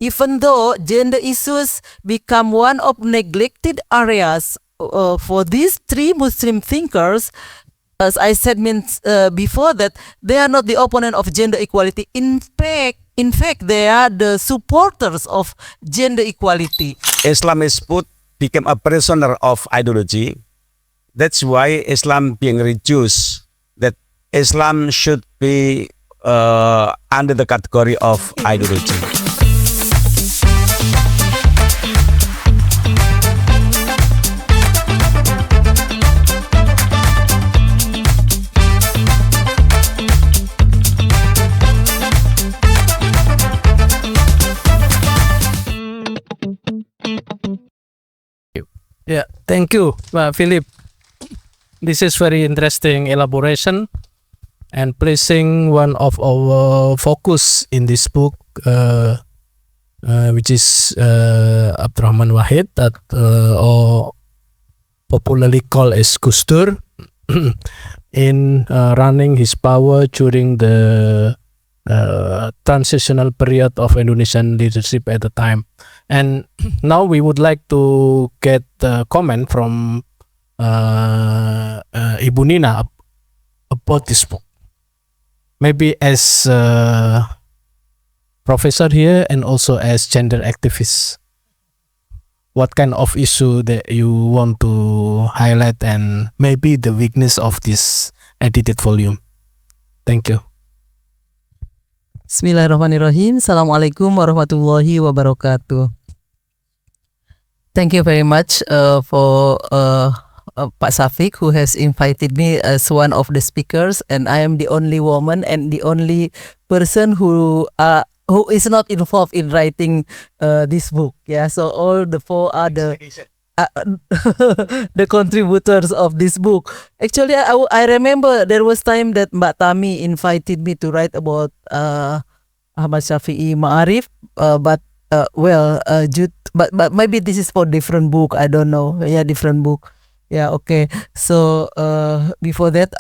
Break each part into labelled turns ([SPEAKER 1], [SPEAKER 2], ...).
[SPEAKER 1] even though gender issues become one of neglected areas for these three Muslim thinkers, as I said before, that they are not the opponent of gender equality. In fact, they are the supporters of gender equality.
[SPEAKER 2] Islam became a prisoner of ideology. That's why Islam being reduced, that Islam should be under the category of ideology.
[SPEAKER 3] Yeah, thank you, Philip. This is very interesting elaboration and placing one of our focus in this book, which is Abdurrahman Wahid, that or popularly called as Gus Dur, in running his power during the transitional period of Indonesian leadership at the time. And now we would like to get a comment from Ibu Nina about this book. Maybe as professor here and also as gender activist, what kind of issue that you want to highlight and maybe the weakness of this edited volume? Thank you.
[SPEAKER 1] Bismillahirrahmanirrahim. Assalamualaikum warahmatullahi wabarakatuh. Thank you very much for Pak Syafiq, who has invited me as one of the speakers, and I am the only woman and the only person who is not involved in writing this book. Yeah, so all the four are the the contributors of this book. Actually, I remember there was time that Mbak Tami invited me to write about Ahmad Shafi'i Ma'arif, but maybe this is for different book. I don't know. Yeah, different book. Yeah, okay. So before that,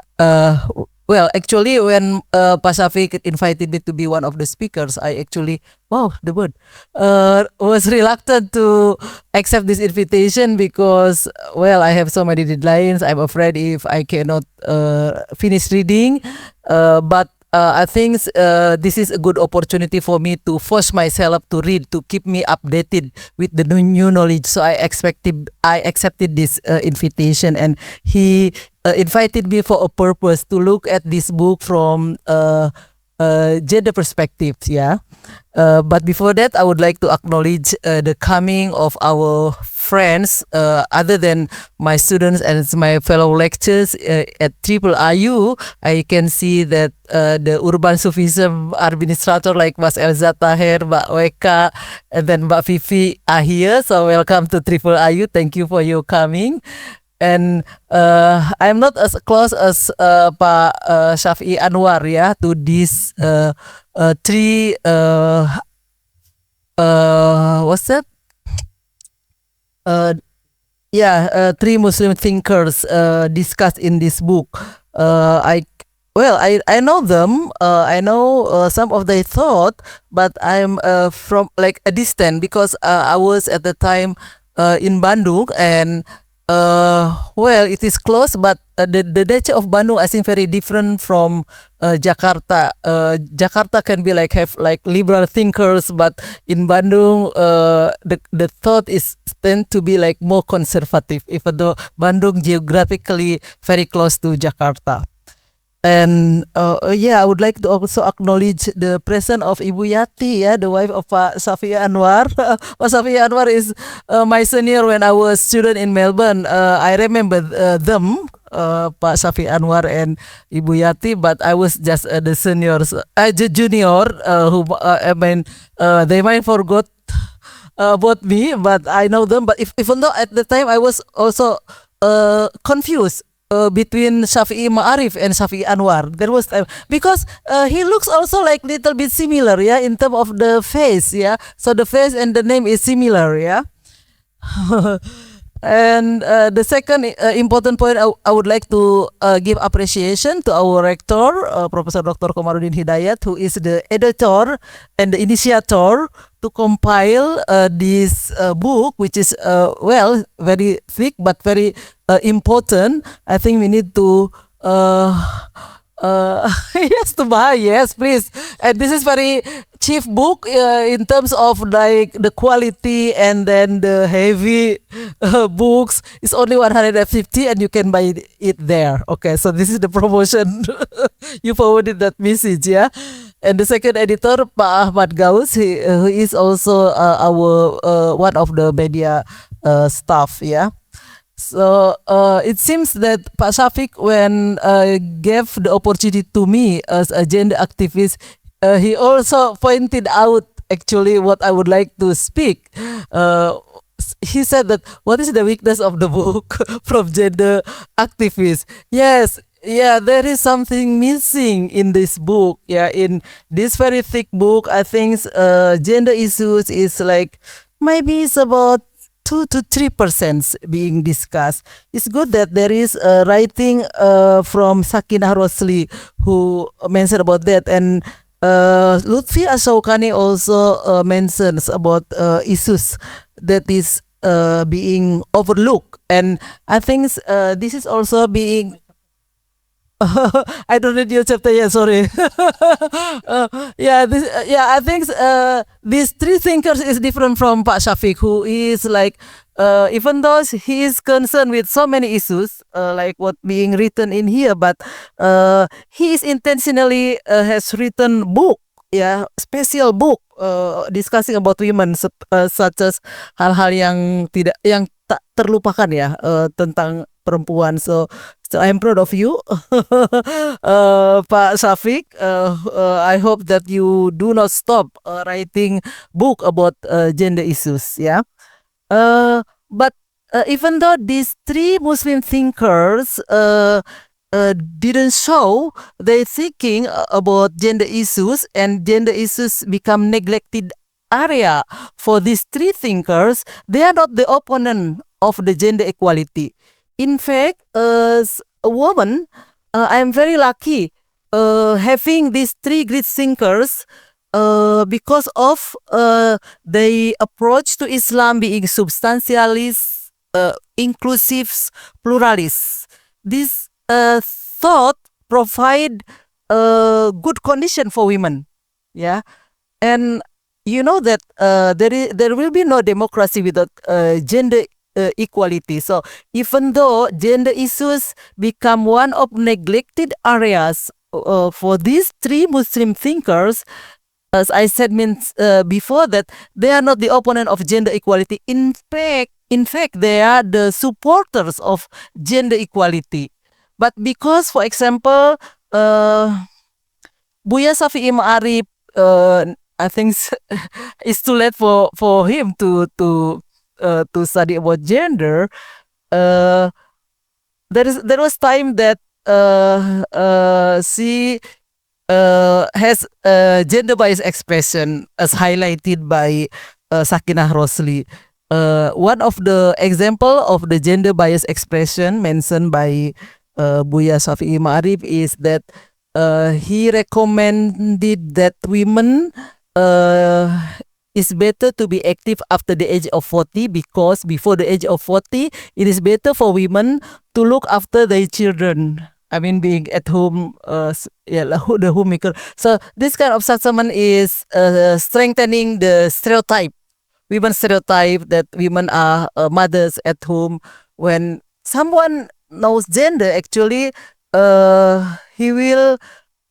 [SPEAKER 1] actually, when Pak Syafiq invited me to be one of the speakers, I actually, was reluctant to accept this invitation because, I have so many deadlines. I'm afraid if I cannot finish reading, but I think this is a good opportunity for me to force myself to read, to keep me updated with the new knowledge. So I accepted this invitation, and he invited me for a purpose, to look at this book from gender perspectives. Yeah, but before that, I would like to acknowledge the coming of our friends, other than my students and my fellow lecturers at Triple IU. I can see that the urban Sufism administrator like Mas Elza Taher, Mbak Weka, and then Mbak Vivi are here. So welcome to Triple IU. Thank you for your coming. And I'm not as close as Pak Shafi'i Anwar, to these three what's that? Three Muslim thinkers discussed in this book. I know them. I know some of their thought, but I'm from like a distance, because I was at the time in Bandung, and it is close, but the nature of Bandung, I think, very different from Jakarta. Jakarta can be have liberal thinkers, but in Bandung, the thought is tend to be more conservative, even though Bandung geographically very close to Jakarta. And I would like to also acknowledge the presence of Ibu Yati, the wife of Pak Shafi'i Anwar. Pak Shafi'i Anwar is my senior when I was student in Melbourne. I remember them, Pak Shafi'i Anwar and Ibu Yati, but I was just the seniors, junior. They might forgot about me, but I know them. But even though at the time I was also confused between Shafi'i Ma'arif and Shafi'i Anwar. There was time, because he looks also little bit similar, in terms of the face, so the face and the name is similar, And the second important point, I would like to give appreciation to our rector, Professor Dr. Komarudin Hidayat, who is the editor and the initiator to compile this book, which is very thick but very important. I think we need to yes, to buy, yes, please. And this is very cheap book in terms of like the quality, and then the heavy books is only 150 and you can buy it there. Okay, so this is the promotion. You forwarded that message, yeah. And the second editor, Pak Ahmad Gaus, who is also our one of the media staff, yeah. So it seems that Pak Syafiq, when gave the opportunity to me as a gender activist, he also pointed out actually what I would like to speak. He said that what is the weakness of the book from gender activists? Yes, yeah, there is something missing in this book. Yeah, in this very thick book, I think gender issues is like maybe it's about 2 to 3% being discussed. It's good that there is a writing from Sakinah Rosli who mentioned about that, and Lutfi Ashaukani also mentions about issues that is being overlooked, and I think this is also being I don't read your chapter yet. Sorry. I think these three thinkers is different from Pak Syafiq, who is like, even though he is concerned with so many issues, like what being written in here, but he is intentionally has written book, special book discussing about women, such as hal-hal yang tak terlupakan tentang perempuan. So I'm proud of you, Pak Syafiq. I hope that you do not stop writing book about gender issues. But even though these three Muslim thinkers didn't show their thinking about gender issues, and gender issues become neglected area for these three thinkers, they are not the opponent of the gender equality. In fact, as a woman, I am very lucky having these three great thinkers because of their approach to Islam being substantialist, inclusive, pluralist. This thought provide a good condition for women, and you know that there will be no democracy without gender equality. So even though gender issues become one of neglected areas for these three Muslim thinkers, as I said before, that they are not the opponent of gender equality. In fact, they are the supporters of gender equality. But because, for example, Buya Shafi'i Ma'arif, I think it's too late for him to study about gender. There was time that she has gender bias expression as highlighted by Sakinah Rosli. One of the example of the gender bias expression mentioned by Buya Shafi'i Ma'arif is that he recommended that women it's better to be active after the age of 40, because before the age of 40, it is better for women to look after their children. I mean, being at home, the homemaker. So this kind of assessment is strengthening the stereotype, women stereotype that women are mothers at home. When someone knows gender, actually, he will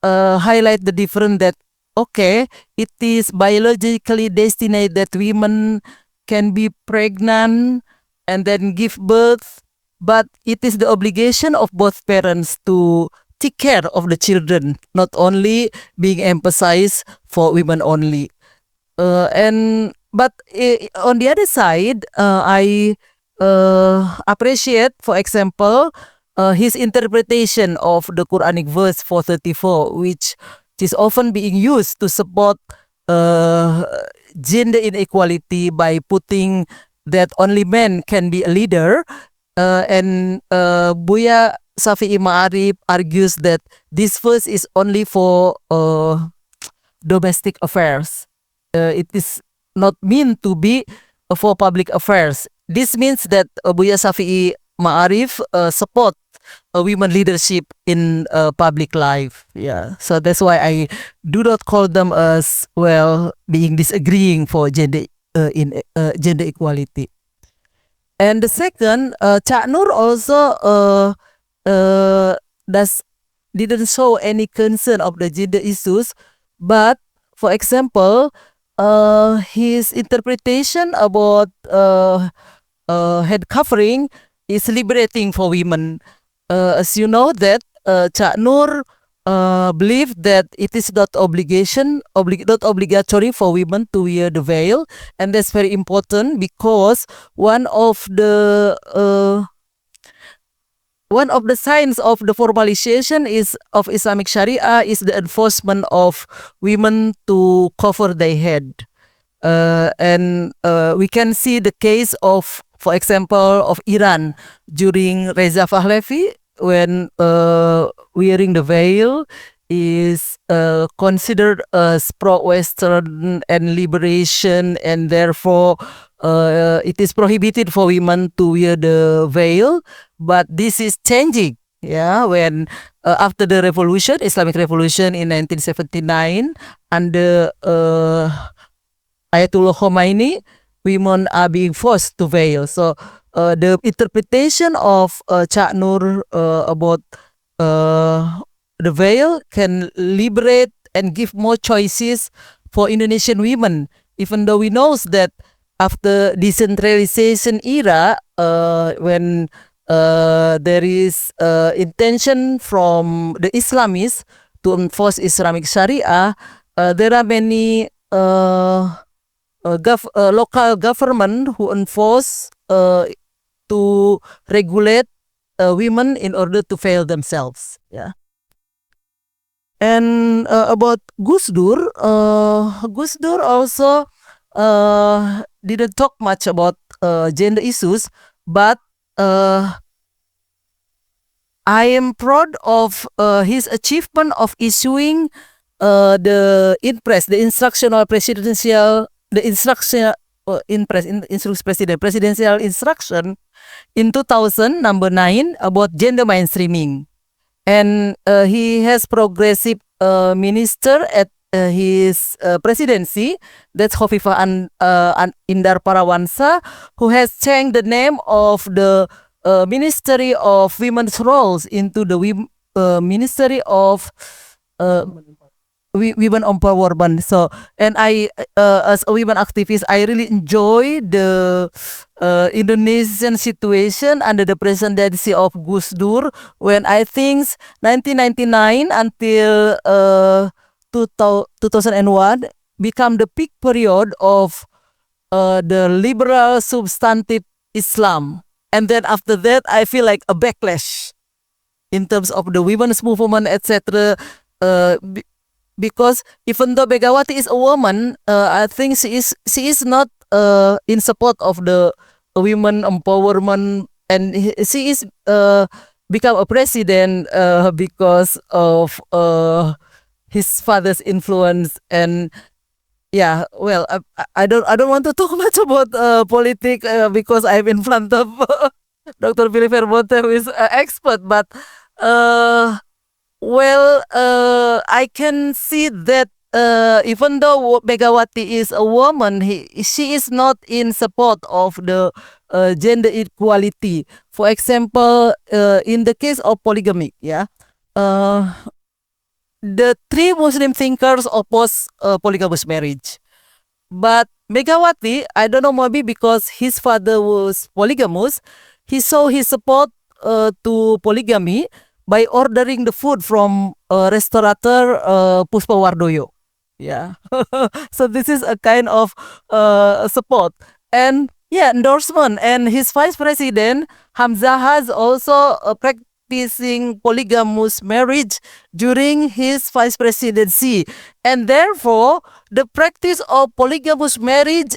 [SPEAKER 1] highlight the difference that, okay, it is biologically destined that women can be pregnant and then give birth, but it is the obligation of both parents to take care of the children, not only being emphasized for women only. But on the other side, I appreciate, for example, his interpretation of the Quranic verse 434, which is often being used to support gender inequality by putting that only men can be a leader, and Buya Shafi'i Ma'arif argues that this verse is only for domestic affairs. It is not meant to be for public affairs. This means that Buya Shafi'i Ma'arif support women leadership in public life. Yeah, so that's why I do not call them as being disagreeing for gender gender equality. And the second, Cak Nur also didn't show any concern of the gender issues, but for example, his interpretation about head covering is liberating for women. As you know that Cak Nur believed that it is not not obligatory for women to wear the veil, and that's very important because one of the signs of the formalization of Islamic Sharia is the enforcement of women to cover their head. And we can see the case of, for example, of Iran during Reza Pahlavi, when wearing the veil is considered as pro-Western and liberation, and therefore it is prohibited for women to wear the veil. But this is changing, yeah, when after the revolution, Islamic Revolution in 1979, under Ayatollah Khomeini, women are being forced to veil. So the interpretation of Cak Nur about the veil can liberate and give more choices for Indonesian women, even though we know that after decentralization era, when there is intention from the Islamists to enforce Islamic Sharia, there are many local government who enforce to regulate women in order to veil themselves. Yeah. And about Gus Dur also didn't talk much about gender issues, but I am proud of his achievement of issuing the Inpres, the instructional presidential, the instruction presidential instruction in 2000, number 9, about gender mainstreaming. And he has progressive minister at his presidency, that's Khofifah Indar Parawansa, who has changed the name of the Ministry of Women's Roles into the Ministry of Women Empowerment. So, and I, as a women activist, I really enjoy the Indonesian situation under the presidency of Gus Dur, when I think 1999 until 2001 become the peak period of the liberal substantive Islam. And then after that, I feel like a backlash in terms of the women's movement, etc. Because even though Megawati is a woman, I think she is not in support of the women empowerment, and she is become a president because of his father's influence. And yeah, well, I don't want to talk much about politics because I'm in front of Dr. Billy Vermonte, who is an expert, but I can see that even though Megawati is a woman, she is not in support of the gender equality. For example, in the case of polygamy, yeah, the three Muslim thinkers oppose polygamous marriage. But Megawati, I don't know, maybe because his father was polygamous, he saw his support to polygamy by ordering the food from restaurateur Puspa Wardoyo. Yeah. So this is a kind of support. And yeah, endorsement. And his vice president, Hamzah, has also practicing polygamous marriage during his vice presidency. And therefore, the practice of polygamous marriage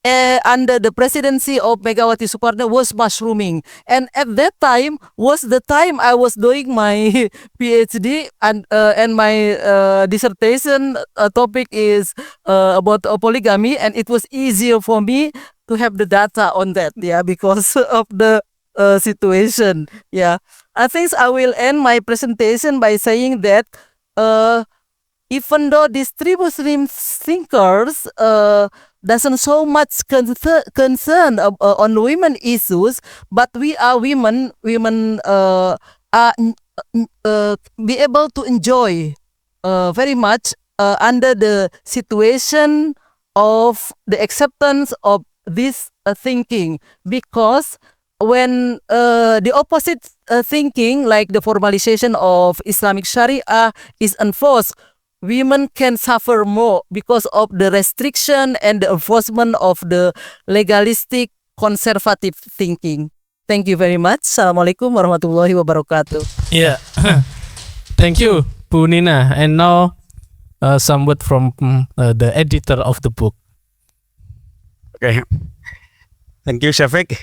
[SPEAKER 1] under the presidency of Megawati Soekarno was mushrooming, and at that time was the time I was doing my PhD, and my dissertation topic is about polygamy, and it was easier for me to have the data on that, yeah, because of the situation. Yeah, I think I will end my presentation by saying that even though these three Muslim thinkers doesn't so much concern on women issues, but we are women. Women are be able to enjoy very much under the situation of the acceptance of this thinking, because when the opposite thinking, like the formalization of Islamic Sharia, is enforced, women can suffer more because of the restriction and the enforcement of the legalistic conservative thinking. Thank you very much. Assalamualaikum warahmatullahi wabarakatuh.
[SPEAKER 3] Yeah. Thank you, Bu Nina. And now some word from the editor of the book.
[SPEAKER 2] Okay. Thank you, Shafiq.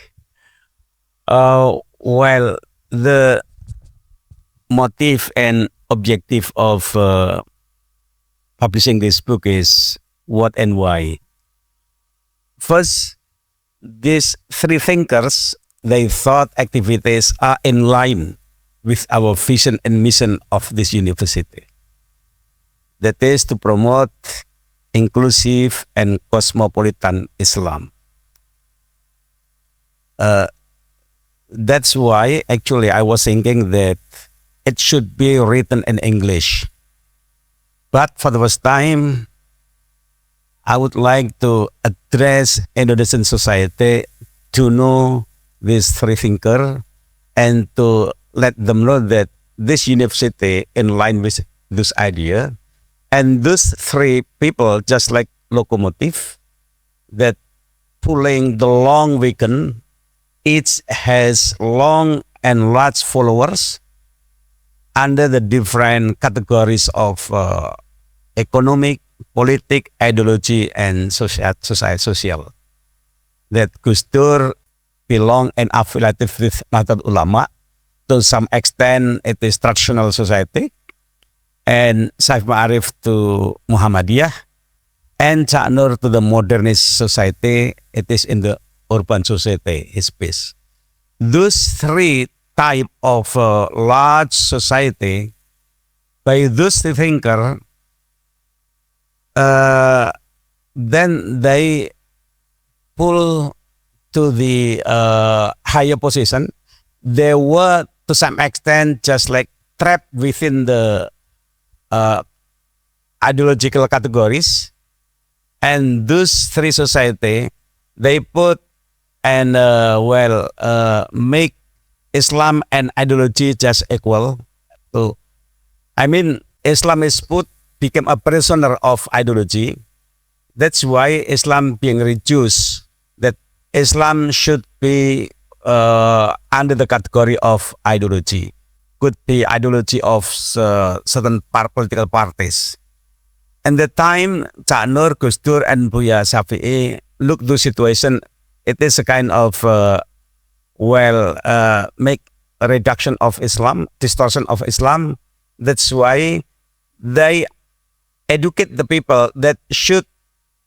[SPEAKER 2] Well, the motive and objective of publishing this book is what and why. First, these three thinkers, they thought activities are in line with our vision and mission of this university. That is to promote inclusive and cosmopolitan Islam. That's why actually I was thinking that it should be written in English. But for the first time, I would like to address Indonesian society to know these three thinkers and to let them know that this university in line with this idea, and those three people just like locomotive that pulling the long wagon, each has long and large followers under the different categories of economic, politic, ideology, and social. That Gus Dur belong and affiliated with Nahdlatul Ulama. To some extent, it is traditional society, and Saif Ma'arif to Muhammadiyah, and Cak Nur to the modernist society. It is in the urban society, his piece. Those three type of large society, by those thinker, then they pull to the higher position. They were to some extent just like trapped within the ideological categories, and those three society, they put and make Islam and ideology just equal. So, I mean, Islam is became a prisoner of ideology. That's why Islam being reduced, that Islam should be under the category of ideology. Could be ideology of certain political parties. And the time Cak Nur, Gus Dur, and Buya Syafi'i look to situation, it is a kind of make a reduction of Islam, distortion of Islam. That's why they educate the people that should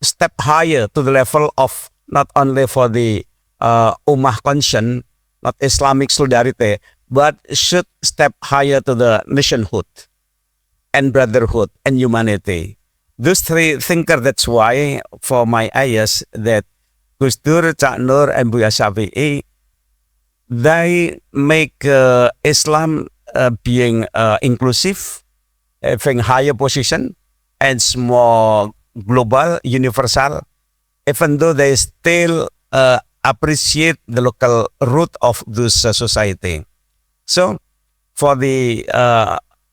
[SPEAKER 2] step higher to the level of not only for the ummah conscience, not Islamic solidarity, but should step higher to the nationhood and brotherhood and humanity. Those three thinkers, that's why for my eyes that Gus Dur, Cak Nur, and Buya Syafi'i, they make Islam being inclusive, having higher position, and more global, universal, even though they still appreciate the local root of this society. So, for the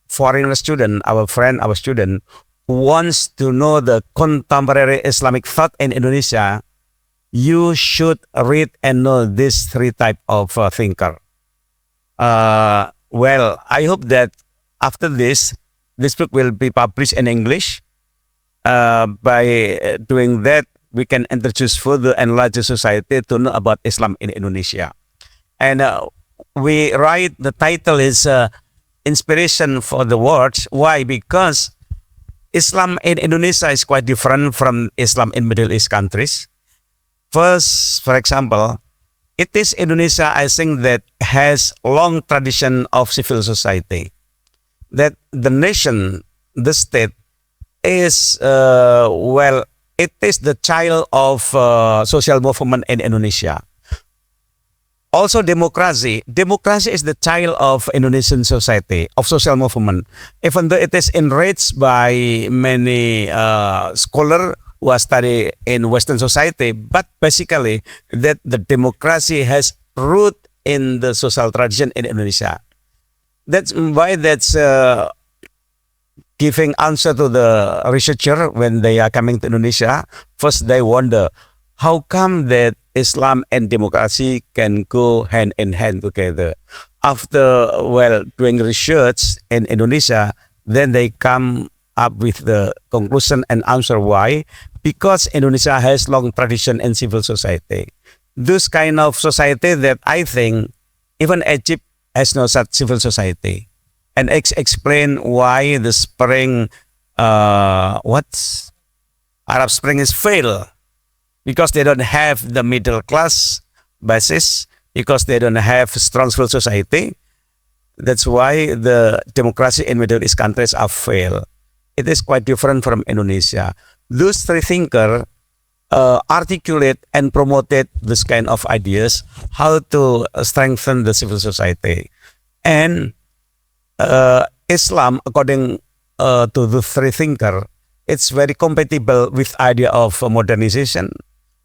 [SPEAKER 2] foreigner student, our friend, our student, who wants to know the contemporary Islamic thought in Indonesia, you should read and know these three type of thinker. Well, I hope that after this book will be published in English. By doing that, we can introduce further and larger society to know about Islam in Indonesia. And we write, the title is Inspiration for the World. Why? Because Islam in Indonesia is quite different from Islam in Middle East countries. First, for example, it is Indonesia, I think, that has long tradition of civil society. That the nation, the state, is it is the child of social movement in Indonesia. Also democracy. Democracy is the child of Indonesian society, of social movement. Even though it is enriched by many scholars who are study in Western society, but basically that the democracy has root in the social tradition in Indonesia. That's why that's giving answer to the researcher when they are coming to Indonesia. First, they wonder how come that Islam and democracy can go hand in hand together. After doing research in Indonesia, then they come up with the conclusion and answer why. Because Indonesia has long tradition in civil society. This kind of society that I think even Egypt has no such civil society. And explain why the spring, Arab Spring is failed. Because they don't have the middle class basis, because they don't have strong civil society. That's why the democracy in Middle East countries are failed. It is quite different from Indonesia. Those three thinkers articulate and promoted this kind of ideas, how to strengthen the civil society. And Islam, according to the three thinkers, it's very compatible with idea of modernization,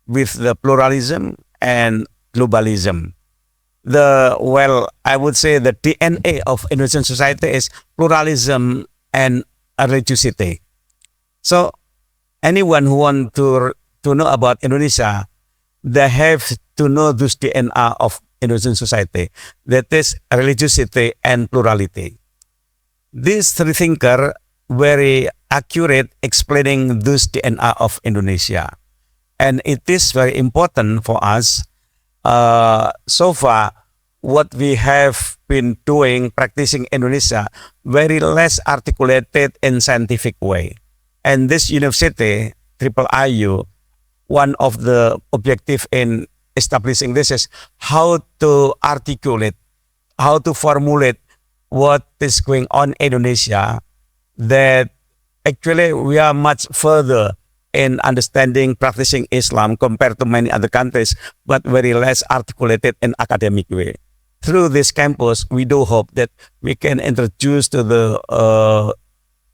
[SPEAKER 2] with the pluralism and globalism. I would say the DNA of Indonesian society is pluralism and religiosity. So anyone who want to know about Indonesia, they have to know this DNA of Indonesian society, that is religiosity and plurality. These three thinkers very accurate explaining this DNA of Indonesia. And it is very important for us. So far, what we have been doing, practicing Indonesia, very less articulated in scientific way. And this university, IIU, one of the objective in establishing this is how to articulate, how to formulate what is going on in Indonesia, that actually we are much further in understanding, practicing Islam compared to many other countries, but very less articulated in academic way. Through this campus, we do hope that we can introduce to the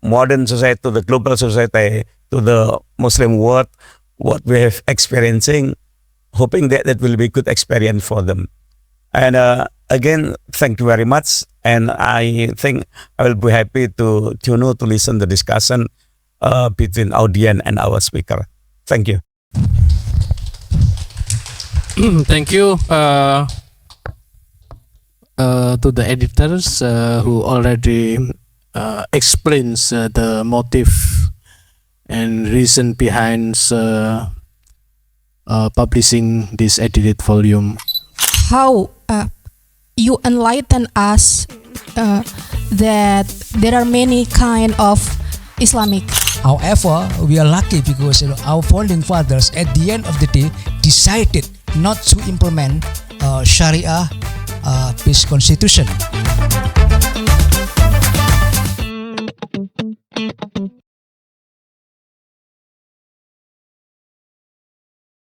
[SPEAKER 2] modern society, to the global society, to the Muslim world, what we have experiencing, hoping that that will be good experience for them. And again, thank you very much. And I think I will be happy to listen the discussion between audience and our speaker. Thank you.
[SPEAKER 3] Thank you to the editors who already explains the motive and reason behind publishing this edited volume.
[SPEAKER 4] How you enlighten us that there are many kind of Islamic.
[SPEAKER 5] However, we are lucky because our founding fathers at the end of the day decided not to implement Sharia based constitution.